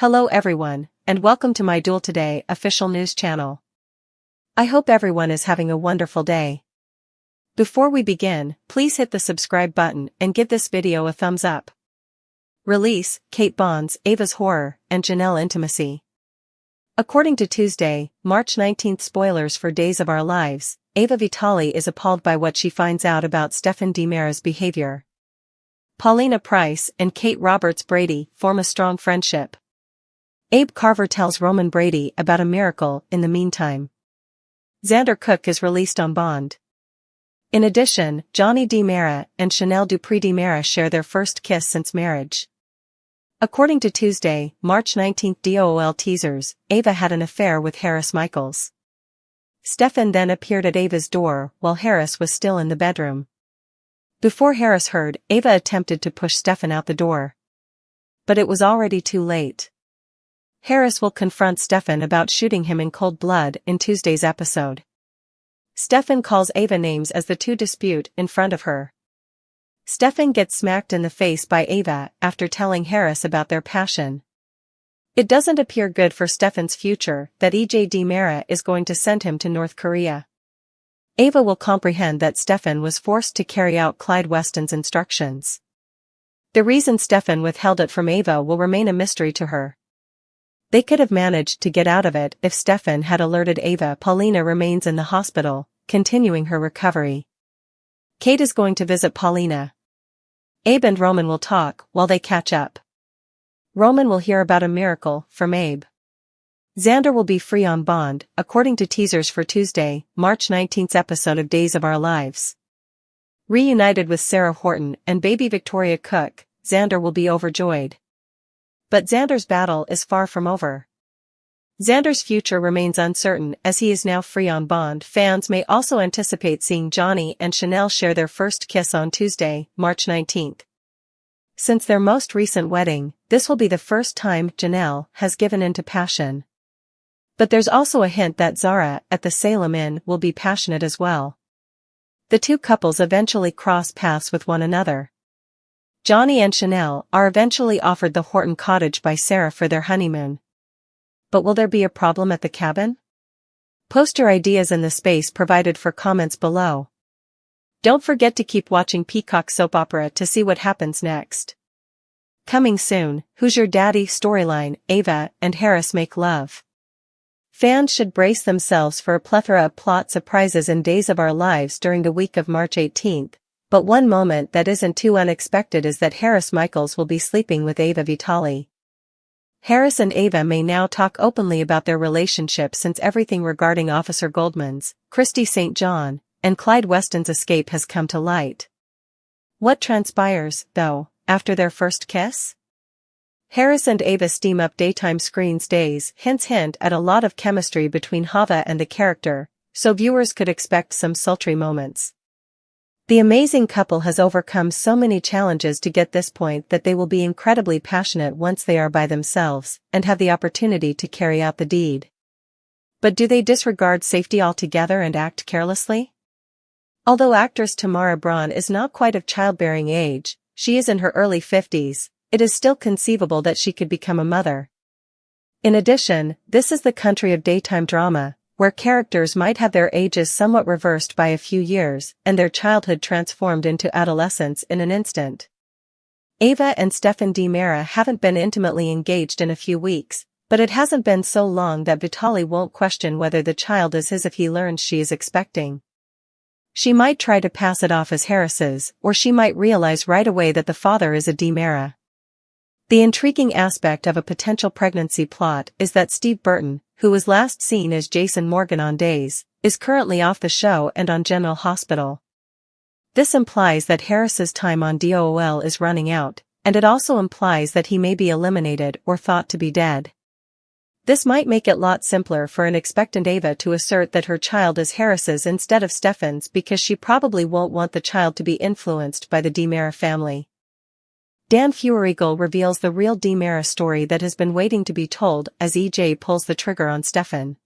Hello everyone, and welcome to my Duel Today official news channel. I hope everyone is having a wonderful day. Before we begin, please hit the subscribe button and give this video a thumbs up. Release, Kate bonds Ava's horror and Janel intimacy. According to Tuesday, March 19th spoilers for Days of Our Lives, Ava Vitali is appalled by what she finds out about Stefan DiMera's behavior. Paulina Price and Kate Roberts Brady form a strong friendship. Abe Carver tells Roman Brady about a miracle in the meantime. Xander Cook is released on bond. In addition, Johnny DiMera and Chanel Dupree DiMera share their first kiss since marriage. According to Tuesday, March 19th DOOL teasers, Ava had an affair with Harris Michaels. Stefan then appeared at Ava's door while Harris was still in the bedroom. Before Harris heard, Ava attempted to push Stefan out the door. But it was already too late. Harris will confront Stefan about shooting him in cold blood in Tuesday's episode. Stefan calls Ava names as the two dispute in front of her. Stefan gets smacked in the face by Ava after telling Harris about their passion. It doesn't appear good for Stefan's future that EJ DiMera is going to send him to North Korea. Ava will comprehend that Stefan was forced to carry out Clyde Weston's instructions. The reason Stefan withheld it from Ava will remain a mystery to her. They could have managed to get out of it if Stefan had alerted Ava. Paulina remains in the hospital, continuing her recovery. Kate is going to visit Paulina. Abe and Roman will talk while they catch up. Roman will hear about a miracle from Abe. Xander will be free on bond, according to teasers for Tuesday, March 19th episode of Days of Our Lives. Reunited with Sarah Horton and baby Victoria Cook, Xander will be overjoyed. But Xander's battle is far from over. Xander's future remains uncertain as he is now free on bond. Fans may also anticipate seeing Johnny and Chanel share their first kiss on Tuesday, March 19th. Since their most recent wedding, this will be the first time Janel has given in to passion. But there's also a hint that Zara at the Salem Inn will be passionate as well. The two couples eventually cross paths with one another. Johnny and Chanel are eventually offered the Horton cottage by Sarah for their honeymoon. But will there be a problem at the cabin? Post your ideas in the space provided for comments below. Don't forget to keep watching Peacock Soap Opera to see what happens next. Coming soon, Who's Your Daddy storyline, Ava and Harris make love. Fans should brace themselves for a plethora of plot surprises in Days of Our Lives during the week of March 18th. But one moment that isn't too unexpected is that Harris Michaels will be sleeping with Ava Vitali. Harris and Ava may now talk openly about their relationship since everything regarding Officer Goldman's, Christy St. John, and Clyde Weston's escape has come to light. What transpires, though, after their first kiss? Harris and Ava steam up daytime screens days, hints hint at a lot of chemistry between Hava and the character, so viewers could expect some sultry moments. The amazing couple has overcome so many challenges to get this point that they will be incredibly passionate once they are by themselves and have the opportunity to carry out the deed. But do they disregard safety altogether and act carelessly? Although actress Tamara Braun is not quite of childbearing age, she is in her early 50s, it is still conceivable that she could become a mother. In addition, this is the country of daytime drama, where characters might have their ages somewhat reversed by a few years and their childhood transformed into adolescence in an instant. Ava and Stefan DiMera haven't been intimately engaged in a few weeks, but it hasn't been so long that Vitali won't question whether the child is his if he learns she is expecting. She might try to pass it off as Harris's, or she might realize right away that the father is a DiMera. The intriguing aspect of a potential pregnancy plot is that Steve Burton, who was last seen as Jason Morgan on Days, is currently off the show and on General Hospital. This implies that Harris's time on DOOL is running out, and it also implies that he may be eliminated or thought to be dead. This might make it a lot simpler for an expectant Ava to assert that her child is Harris's instead of Stefan's because she probably won't want the child to be influenced by the DiMera family. Dan Feuerriegel reveals the real DiMera story that has been waiting to be told as EJ pulls the trigger on Stefan.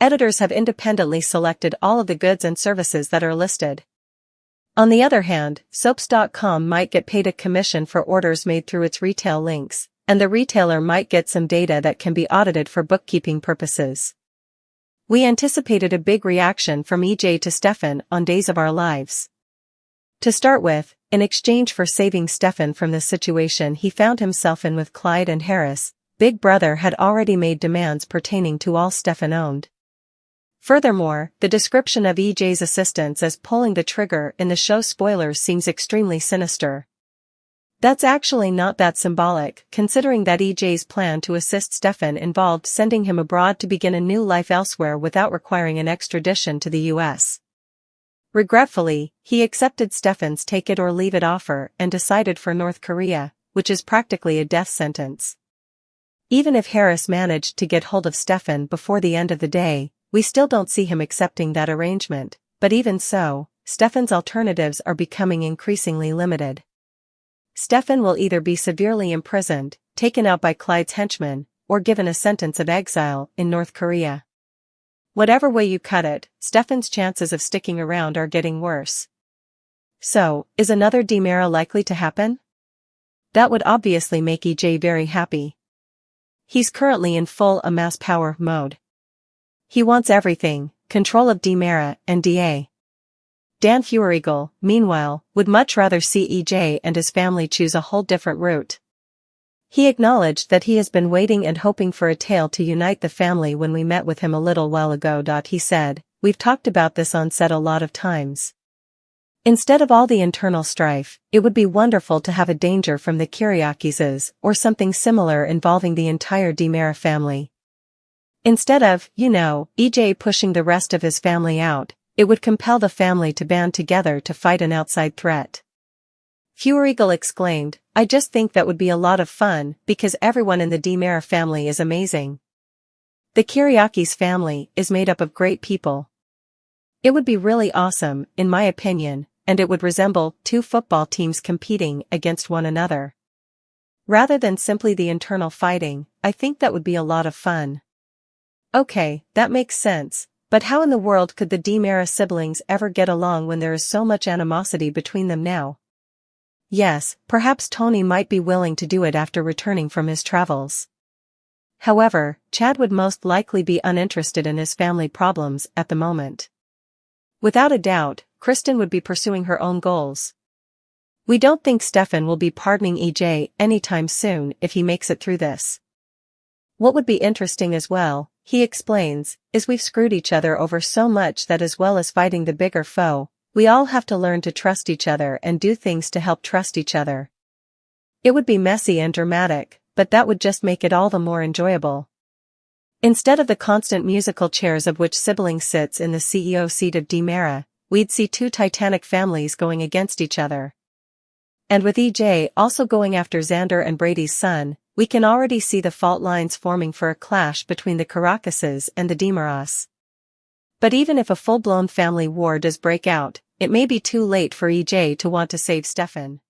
Editors have independently selected all of the goods and services that are listed. On the other hand, Soaps.com might get paid a commission for orders made through its retail links, and the retailer might get some data that can be audited for bookkeeping purposes. We anticipated a big reaction from EJ to Stefan on Days of Our Lives. To start with, in exchange for saving Stefan from the situation he found himself in with Clyde and Harris, Big Brother had already made demands pertaining to all Stefan owned. Furthermore, the description of EJ's assistance as pulling the trigger in the show spoilers seems extremely sinister. That's actually not that symbolic, considering that EJ's plan to assist Stefan involved sending him abroad to begin a new life elsewhere without requiring an extradition to the US. Regretfully, he accepted Stefan's take-it-or-leave-it offer and decided for North Korea, which is practically a death sentence. Even if Harris managed to get hold of Stefan before the end of the day, we still don't see him accepting that arrangement, but even so, Stefan's alternatives are becoming increasingly limited. Stefan will either be severely imprisoned, taken out by Clyde's henchmen, or given a sentence of exile in North Korea. Whatever way you cut it, Stefan's chances of sticking around are getting worse. So, is another DiMera likely to happen? That would obviously make EJ very happy. He's currently in full amass power mode. He wants everything, control of DiMera and DA. Dan Feuerriegel, meanwhile, would much rather see EJ and his family choose a whole different route. He acknowledged that he has been waiting and hoping for a tale to unite the family when we met with him a little while ago. He said, "We've talked about this on set a lot of times. Instead of all the internal strife, it would be wonderful to have a danger from the Kiriakis or something similar involving the entire DiMera family. Instead of, EJ pushing the rest of his family out, it would compel the family to band together to fight an outside threat." Feuerriegel exclaimed, "I just think that would be a lot of fun because everyone in the DiMera family is amazing. The Kiriakis family is made up of great people. It would be really awesome, in my opinion, and it would resemble two football teams competing against one another. Rather than simply the internal fighting, I think that would be a lot of fun." Okay, that makes sense. But how in the world could the DiMera siblings ever get along when there is so much animosity between them now? Yes, perhaps Tony might be willing to do it after returning from his travels. However, Chad would most likely be uninterested in his family problems at the moment. Without a doubt, Kristen would be pursuing her own goals. We don't think Stefan will be pardoning EJ anytime soon if he makes it through this. What would be interesting as well, he explains, is we've screwed each other over so much that as well as fighting the bigger foe, we all have to learn to trust each other and do things to help trust each other. It would be messy and dramatic, but that would just make it all the more enjoyable. Instead of the constant musical chairs of which sibling sits in the CEO seat of DiMera, we'd see two titanic families going against each other. And with EJ also going after Xander and Brady's son, we can already see the fault lines forming for a clash between the Karacases and the DiMeras. But even if a full-blown family war does break out, it may be too late for EJ to want to save Stefan.